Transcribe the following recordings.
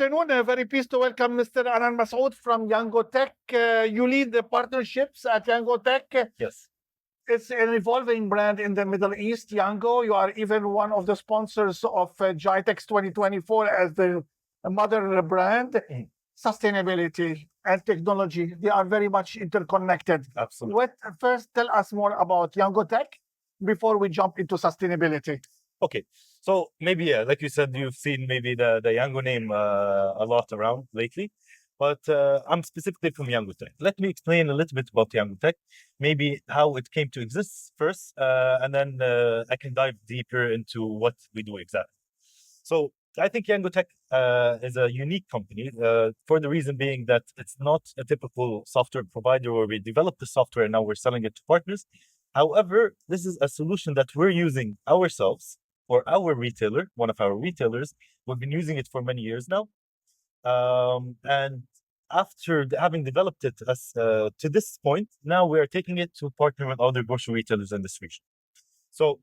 afternoon. Very pleased to welcome Mr. Anan Masoud from Yango Tech. You lead the partnerships at Yango Tech. Yes. It's an evolving brand in the Middle East, Yango. You are even one of the sponsors of GITEX 2024 as the mother brand. Sustainability and technology, they are very much interconnected. Absolutely. First, tell us more about Yango Tech before we jump into sustainability. Okay. So maybe, yeah, like you said, you've seen maybe the Yango name a lot around lately, but I'm specifically from Yango Tech. Let me explain a little bit about Yango Tech, maybe how it came to exist first, and then I can dive deeper into what we do exactly. So I think Yango Tech is a unique company for the reason being that it's not a typical software provider where we develop the software and now we're selling it to partners. However, this is a solution that we're using ourselves for our retailer, one of our retailers. We've been using it for many years now. And after having developed it as to this point, now we are taking it to partner with other grocery retailers in this region. So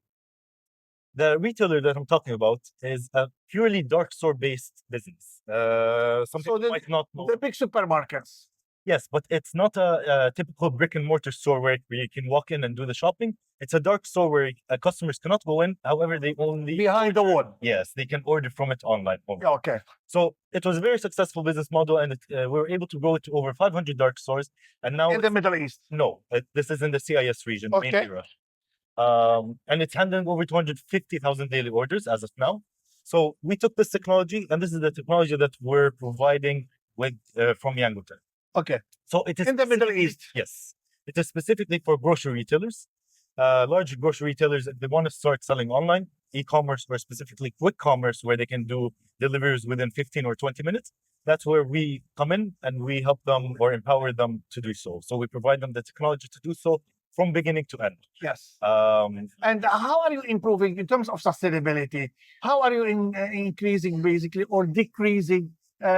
the retailer that I'm talking about is a purely dark store based business. Some people might not know. The big supermarkets. Yes, but it's not a typical brick and mortar store where you can walk in and do the shopping. It's a dark store where customers cannot go in. However, they only behind the wall. Yes, they can order from it online. Okay. So it was a very successful business model, and we were able to grow it to over 500 dark stores. And now in the Middle East. No, this is in the CIS region, okay. mainly Russia. And it's handling over 250,000 daily orders as of now. So we took this technology, and this is the technology that we're providing with from Yango Tech. Okay. So it is in the Middle East. Yes, it is specifically for grocery retailers, large grocery retailers. If they want to start selling online, e-commerce, or specifically quick commerce, where they can do deliveries within 15 or 20 minutes. That's where we come in and we help them or empower them to do so. So we provide them the technology to do so from beginning to end. Yes. And how are you improving in terms of sustainability? How are you increasing basically or decreasing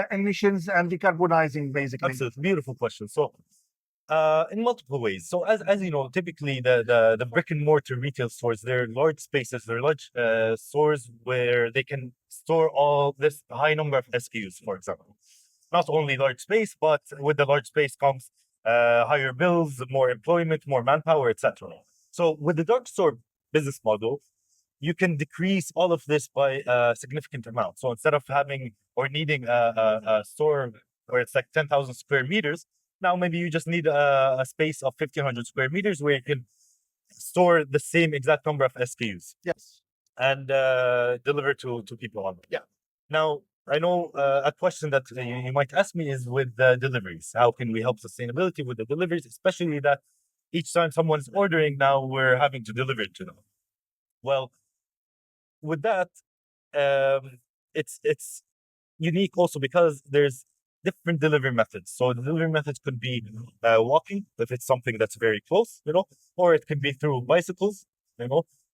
emissions and decarbonizing basically? Absolutely. Beautiful question. So in multiple ways. So as you know, typically the brick and mortar retail stores, they're large spaces, they're large stores where they can store all this high number of SKUs, for example. Not only large space, but with the large space comes higher bills, more employment, more manpower, etc. So with the dark store business model, you can decrease all of this by a significant amount. So instead of having or needing a store where it's like 10,000 square meters, now maybe you just need a space of 1,500 square meters where you can store the same exact number of SKUs. Yes. And deliver to people on. Yeah. Now, I know a question that you might ask me is with the deliveries. How can we help sustainability with the deliveries, especially that each time someone's ordering, now we're having to deliver it to them? Well, with that, it's unique also because there's different delivery methods. So the delivery methods could be walking, if it's something that's very close, or it could be through bicycles,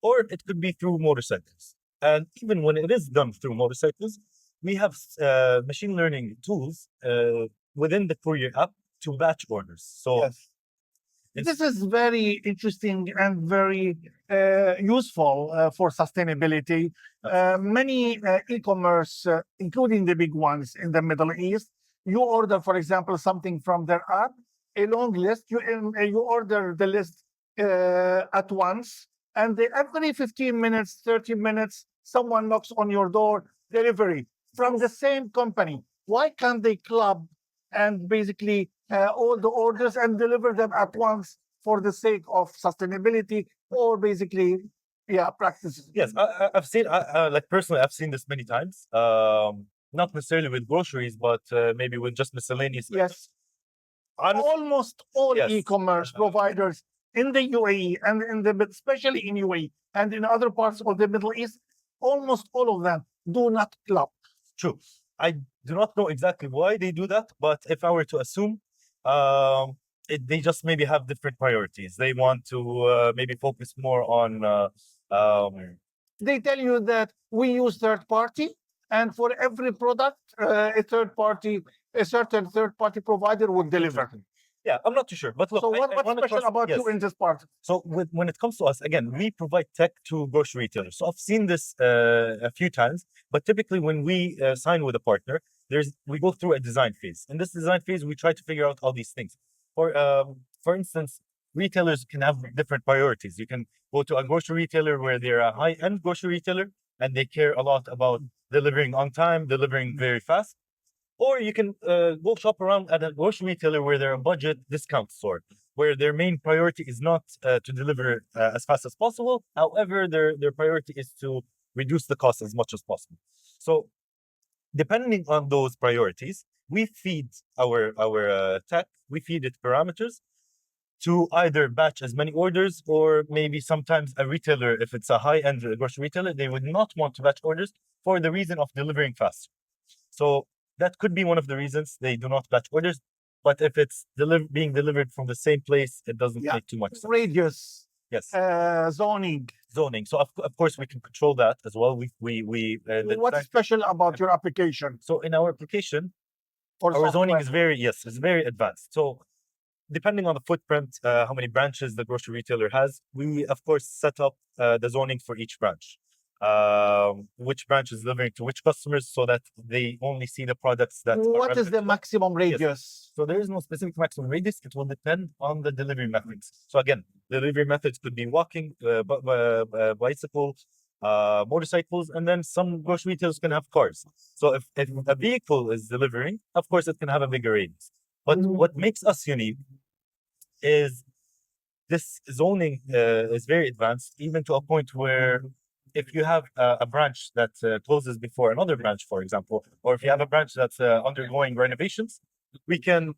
or it could be through motorcycles. And even when it is done through motorcycles, we have machine learning tools within the courier app to batch orders. So yes. This is very interesting and very useful for sustainability. Many e-commerce, including the big ones in the Middle East, you order, for example, something from their app, a long list, you order the list at once, and every 15 minutes, 30 minutes, someone knocks on your door, delivery from the same company. Why can't they club and basically all the orders and deliver them at once for the sake of sustainability or basically, practices? Yes, I've seen, like personally, I've seen this many times. Not necessarily with groceries, but maybe with just miscellaneous. Yes. Almost all e-commerce providers in the UAE and especially in UAE and in other parts of the Middle East, almost all of them do not club. True. I do not know exactly why they do that, but if I were to assume, they just maybe have different priorities. They want to maybe focus more on. They tell you that we use third party, and for every product, a certain third party provider will deliver. Yeah, I'm not too sure. But look, so what's special about you in this part? So when it comes to us, again, we provide tech to grocery retailers. So I've seen this a few times, but typically when we sign with a partner, we go through a design phase. In this design phase, we try to figure out all these things. For instance, retailers can have different priorities. You can go to a grocery retailer where they're a high-end grocery retailer and they care a lot about delivering on time, delivering very fast. Or you can go shop around at a grocery retailer where they're a budget discount store, where their main priority is not to deliver as fast as possible. However, their priority is to reduce the cost as much as possible. So, depending on those priorities, we feed our tech, we feed it parameters to either batch as many orders, or maybe sometimes a retailer, if it's a high-end grocery retailer, they would not want to batch orders for the reason of delivering faster. So that could be one of the reasons they do not batch orders. But if it's being delivered from the same place, it doesn't make too much sense. Radius, Yes, zoning. zoning. So of course we can control that as well. What's special about your application So in our application, or our zoning software? is very advanced. So depending on the footprint, how many branches the grocery retailer has, we of course set up the zoning for each branch. Which branch is delivering to which customers, so that they only see the products that are What is relevant the to them. maximum radius? So there is no specific maximum radius. It will depend on the delivery methods. So again, delivery methods could be walking, bicycles, motorcycles, and then some grocery retailers can have cars. So if a vehicle is delivering, of course it can have a bigger radius. But what makes us unique is this zoning is very advanced, even to a point where if you have a branch that closes before another branch, for example, or if you have a branch that's undergoing renovations, we can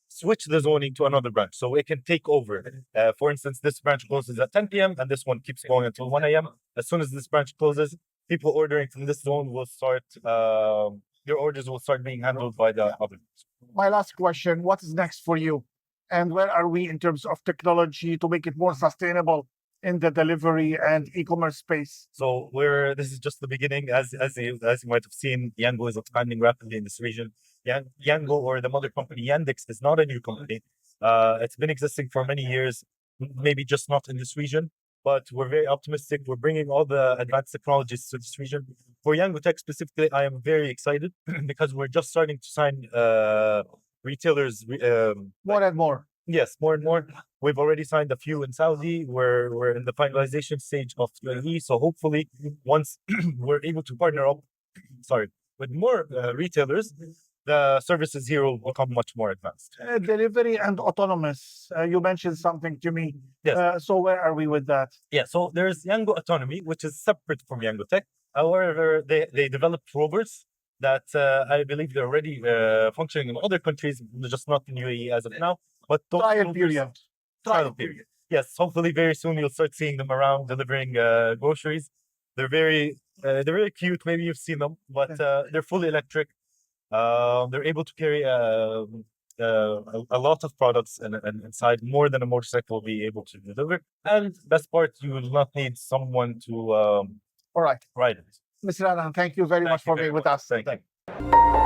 switch the zoning to another branch. So it can take over. For instance, this branch closes at 10 p.m. and this one keeps going until 1 a.m. As soon as this branch closes, people ordering from this zone will start, your orders will start being handled by the other. My last question, what is next for you? And where are we in terms of technology to make it more sustainable in the delivery and e-commerce space? So this is just the beginning. As you might have seen, Yango is expanding rapidly in this region. Yango, or the mother company Yandex, is not a new company. It's been existing for many years, maybe just not in this region. But we're very optimistic. We're bringing all the advanced technologies to this region. For Yango Tech specifically, I am very excited because we're just starting to sign retailers. More and more. Yes, more and more. We've already signed a few in Saudi. We're in the finalization stage of UAE. So hopefully, once we're able to partner up, with more retailers, the services here will become much more advanced. Delivery and autonomous. You mentioned something to me. Yes. So where are we with that? Yeah. So there's Yango Autonomy, which is separate from Yango Tech. However, they developed rovers that I believe they're already functioning in other countries, just not in UAE as of now. But Trial period. Trial period. Yes, hopefully very soon you'll start seeing them around delivering groceries. They're very cute. Maybe you've seen them, but they're fully electric. They're able to carry a lot of products inside, more than a motorcycle will be able to deliver. And best part, you will not need someone to All right. ride it. Mr. Anan, thank you very much for being with us. Thank you.